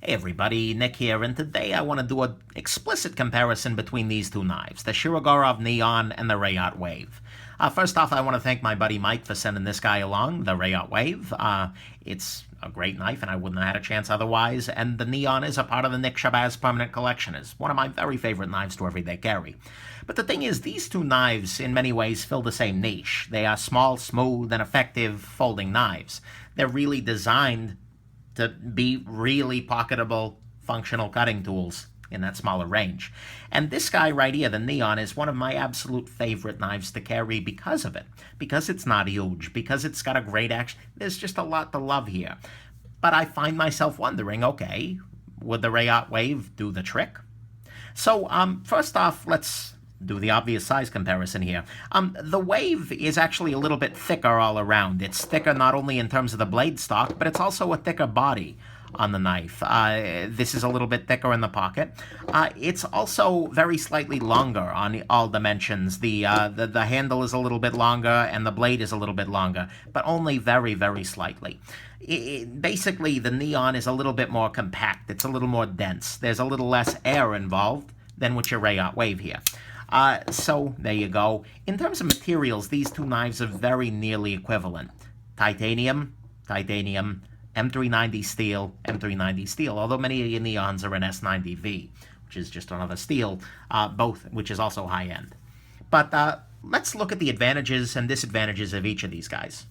Hey everybody, Nick here, and today I want to do an explicit comparison between these two knives, the Shirogorov NeOn and the Reate Wave. First off, I want to thank my buddy Mike for sending this guy along, the Reate Wave. It's a great knife, and I wouldn't have had a chance otherwise, and the NeOn is a part of the Nick Shabazz permanent collection. It's one of my very favorite knives to everyday carry. But the thing is, these two knives, in many ways, fill the same niche. They are small, smooth, and effective folding knives. They're really designed to be really pocketable, functional cutting tools in that smaller range. And this guy right here, the NeOn, is one of my absolute favorite knives to carry because of it. Because it's not huge, because it's got a great action. There's just a lot to love here. But I find myself wondering, okay, would the Reate Wave do the trick? So first off, let's do the obvious size comparison here. The Wave is actually a little bit thicker all around. It's thicker not only in terms of the blade stock, but it's also a thicker body on the knife. This is a little bit thicker in the pocket. It's also very slightly longer on all dimensions. The handle is a little bit longer and the blade is a little bit longer, but only very, very slightly. Basically, the NeOn is a little bit more compact. It's a little more dense. There's a little less air involved than with your Reate Wave here. So there you go. In terms of materials, these two knives are very nearly equivalent. Titanium, M390 steel, M390 steel, although many of your NeOns are an S90V, which is just another steel, both, which is also high-end. But let's look at the advantages and disadvantages of each of these guys.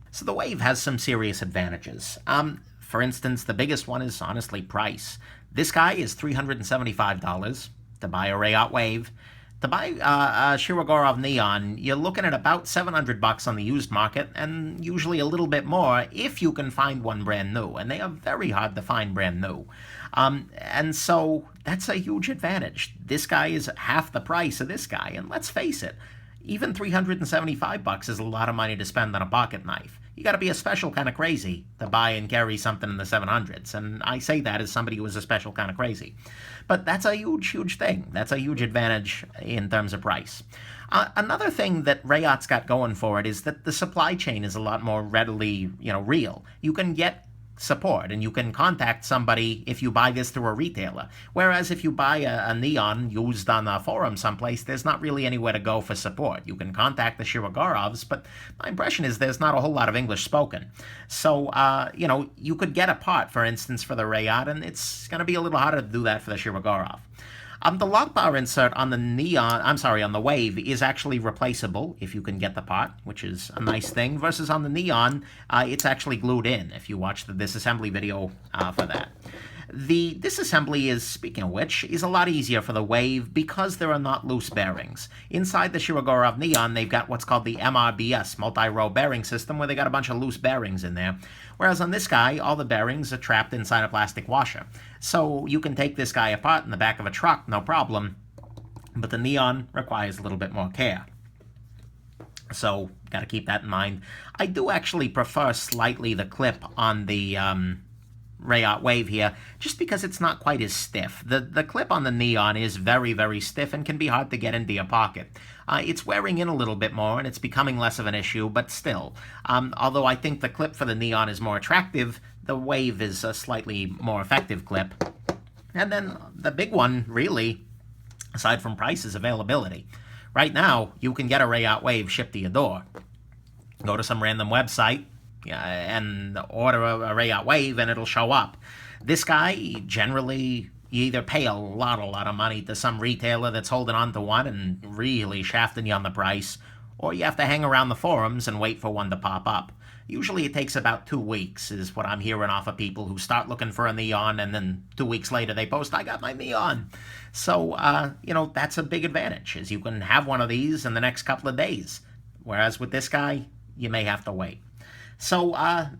So the Wave has some serious advantages. For instance, the biggest one is honestly price. This guy is $375 to buy a Reate Wave. To buy a Shirogorov NeOn, you're looking at about $700 on the used market, and usually a little bit more if you can find one brand new, and they are very hard to find brand new. And so that's a huge advantage. This guy is half the price of this guy, and let's face it, even $375 is a lot of money to spend on a pocket knife. You got to be a special kind of crazy to buy and carry something in the 700s, and I say that as somebody who is a special kind of crazy. But that's a huge, huge thing. That's a huge advantage in terms of price. Another thing that Reate's got going for it is that the supply chain is a lot more readily, real. You can get support, and you can contact somebody if you buy this through a retailer. Whereas if you buy a NeOn used on a forum someplace, there's not really anywhere to go for support. You can contact the Shirogorovs, but my impression is there's not a whole lot of English spoken. So, you could get a part, for instance, for the Reate, and it's going to be a little harder to do that for the Shirogorov. The lock bar insert on the on the Wave is actually replaceable if you can get the part, which is a nice thing, versus on the NeOn, it's actually glued in, if you watch the disassembly video for that. The disassembly is, speaking of which, is a lot easier for the Wave because there are not loose bearings. Inside the Shirogorov NeOn, they've got what's called the MRBS, multi-row bearing system, where they got a bunch of loose bearings in there. Whereas on this guy, all the bearings are trapped inside a plastic washer. So you can take this guy apart in the back of a truck, no problem. But the NeOn requires a little bit more care. So, got to keep that in mind. I do actually prefer slightly the clip on the Reate Wave here, just because it's not quite as stiff. The clip on the NeOn is very, very stiff and can be hard to get into your pocket. It's wearing in a little bit more, and it's becoming less of an issue, but still. Although I think the clip for the NeOn is more attractive, the Wave is a slightly more effective clip. And then the big one, really, aside from price, is availability. Right now, you can get a Reate Wave shipped to your door. Go to some random website, and order a Reate Wave, and it'll show up. This guy, generally, you either pay a lot of money to some retailer that's holding on to one and really shafting you on the price, or you have to hang around the forums and wait for one to pop up. Usually it takes about 2 weeks, is what I'm hearing off of people who start looking for a NeOn, and then 2 weeks later they post, I got my NeOn. So, that's a big advantage, is you can have one of these in the next couple of days. Whereas with this guy, you may have to wait. So,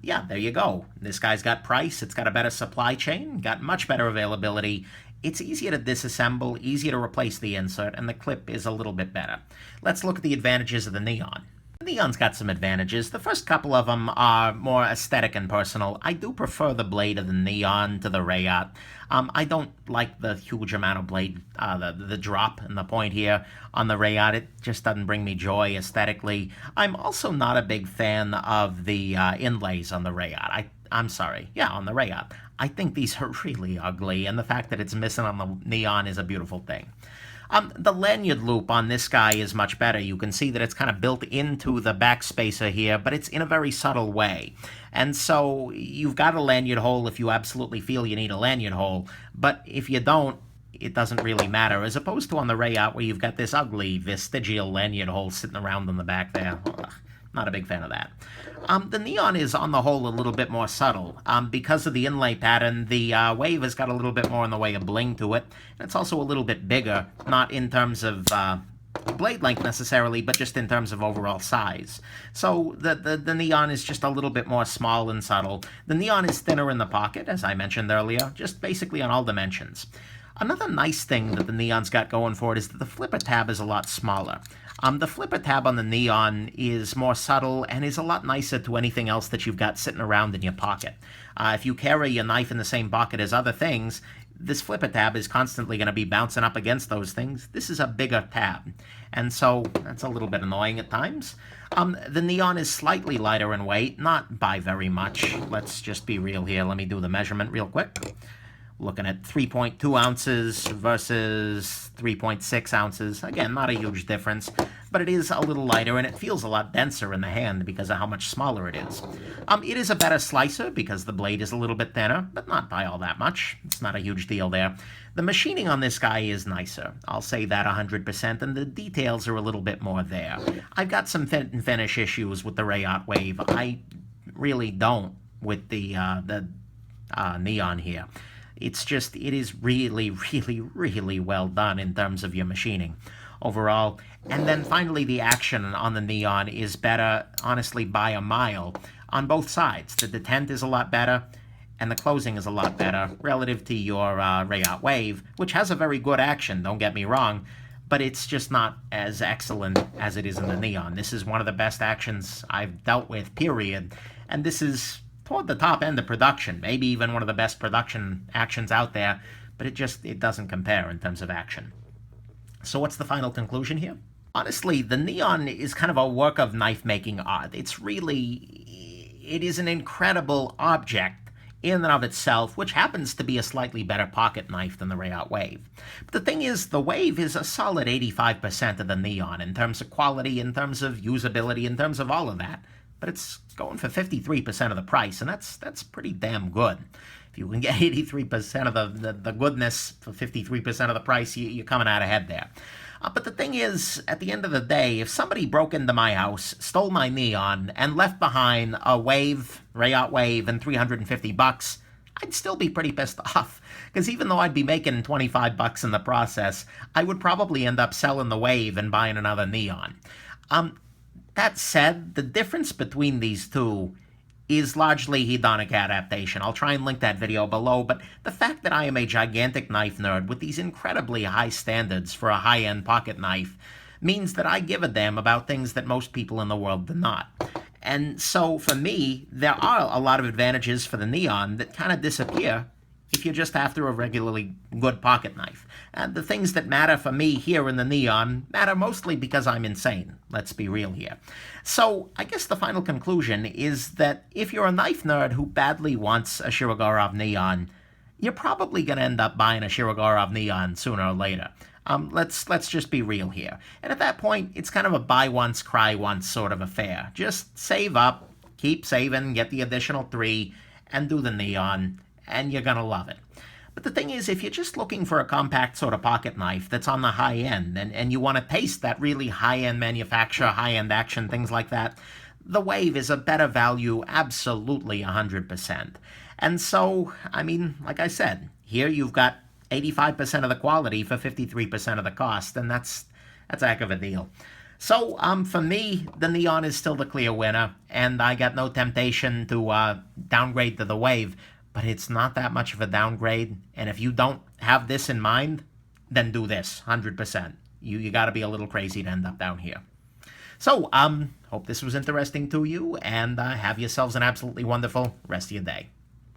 there you go. This guy's got price, it's got a better supply chain, got much better availability. It's easier to disassemble, easier to replace the insert, and the clip is a little bit better. Let's look at the advantages of the NeOn. The NeOn's got some advantages. The first couple of them are more aesthetic and personal. I do prefer the blade of the NeOn to the Reate. I don't like the huge amount of blade, the drop and the point here on the Reate. It just doesn't bring me joy aesthetically. I'm also not a big fan of the inlays on the Reate. I'm sorry, on the Reate. I think these are really ugly, and the fact that it's missing on the neon is a beautiful thing. The lanyard loop on this guy is much better. You can see that it's kind of built into the backspacer here, but it's in a very subtle way. And so you've got a lanyard hole if you absolutely feel you need a lanyard hole, but if you don't, it doesn't really matter, as opposed to on the Reate where you've got this ugly vestigial lanyard hole sitting around on the back there. Ugh, not a big fan of that. The neon is, on the whole, a little bit more subtle. Because of the inlay pattern, the wave has got a little bit more in the way of bling to it. And it's also a little bit bigger, not in terms of blade length necessarily, but just in terms of overall size. So the neon is just a little bit more small and subtle. The neon is thinner in the pocket, as I mentioned earlier, just basically on all dimensions. Another nice thing that the neon's got going for it is that the flipper tab is a lot smaller. The flipper tab on the neon is more subtle and is a lot nicer to anything else that you've got sitting around in your pocket. If you carry your knife in the same pocket as other things, this flipper tab is constantly going to be bouncing up against those things. This is a bigger tab, and so that's a little bit annoying at times. The neon is slightly lighter in weight, not by very much. Let's just be real here. Let me do the measurement real quick. Looking at 3.2 ounces versus 3.6 ounces. Again, not a huge difference, but it is a little lighter, and it feels a lot denser in the hand because of how much smaller it is. It is a better slicer because the blade is a little bit thinner, but not by all that much. It's not a huge deal there. The machining on this guy is nicer. I'll say that 100%, and the details are a little bit more there. I've got some fit and finish issues with the Reate Wave. I really don't with the neon here. It's just, it is really, really, really well done in terms of your machining overall. And then finally, the action on the neon is better, honestly, by a mile on both sides. The detent is a lot better, and the closing is a lot better relative to your Reate Wave, which has a very good action, don't get me wrong, but it's just not as excellent as it is in the neon. This is one of the best actions I've dealt with, period, and this is toward the top end of production, maybe even one of the best production actions out there, but it doesn't compare in terms of action. So what's the final conclusion here? Honestly, the neon is kind of a work of knife-making art. It is an incredible object in and of itself, which happens to be a slightly better pocket knife than the Reate Wave. But the thing is, the Wave is a solid 85% of the neon in terms of quality, in terms of usability, in terms of all of that. But it's going for 53% of the price, and that's pretty damn good. If you can get 83% of the goodness for 53% of the price, you're coming out ahead there. But the thing is, at the end of the day, if somebody broke into my house, stole my neon, and left behind a Wave, Reate Wave, and $350, I'd still be pretty pissed off. Because even though I'd be making $25 in the process, I would probably end up selling the Wave and buying another neon. That said, the difference between these two is largely hedonic adaptation. I'll try and link that video below, but the fact that I am a gigantic knife nerd with these incredibly high standards for a high-end pocket knife means that I give a damn about things that most people in the world do not. And so, for me, there are a lot of advantages for the neon that kind of disappear if you're just after a regularly good pocket knife. And the things that matter for me here in the neon matter mostly because I'm insane. Let's be real here. So I guess the final conclusion is that if you're a knife nerd who badly wants a Shirogorov NeOn, you're probably going to end up buying a Shirogorov NeOn sooner or later. Let's just be real here. And at that point, it's kind of a buy once, cry once sort of affair. Just save up, keep saving, get the additional 3, and do the neon, and you're going to love it. But the thing is, if you're just looking for a compact sort of pocket knife that's on the high end, and you want to taste that really high-end manufacturer, high-end action, things like that, the Wave is a better value, absolutely 100%. And so, I mean, like I said, here you've got 85% of the quality for 53% of the cost, and that's a heck of a deal. So, for me, the neon is still the clear winner, and I got no temptation to downgrade to the Wave, but it's not that much of a downgrade, and if you don't have this in mind, then do this, 100%. You got to be a little crazy to end up down here. So, hope this was interesting to you, and have yourselves an absolutely wonderful rest of your day.